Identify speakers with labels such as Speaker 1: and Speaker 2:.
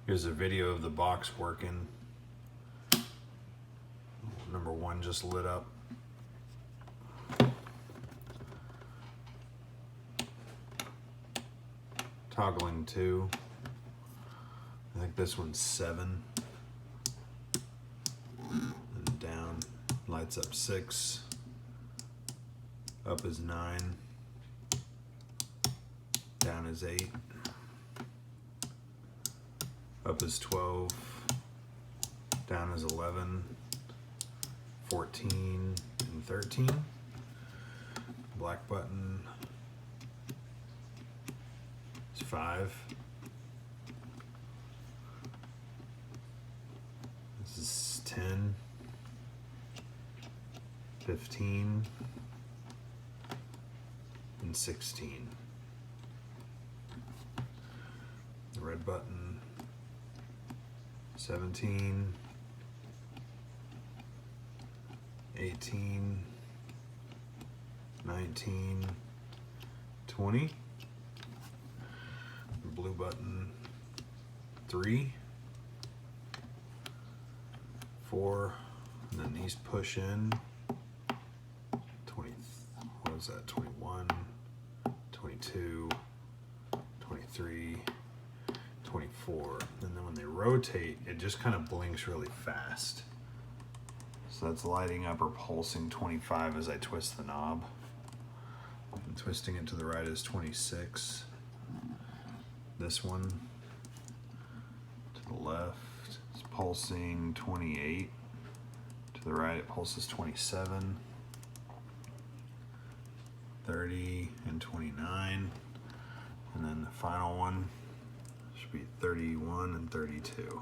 Speaker 1: Here's a video of the box working. Number 1 just lit up. Toggling 2. I think this one's 7. And down, lights up 6. Up is 9. Down is 8. Up is 12. Down is 11. 14 and 13. Black button is 5. This is 10. 15 and 16. The red button 17, 18, 19, 20. The blue button 3, 4, and then these push in 20. What is that? 21, 22, 23, 24. And then when they rotate, it just kind of blinks really fast. So that's lighting up or pulsing 25 as I twist the knob. And twisting it to the right is 26. This one to the left is pulsing 28. To the right it pulses 27, 30, and 29. And then the final one should be 31 and 32.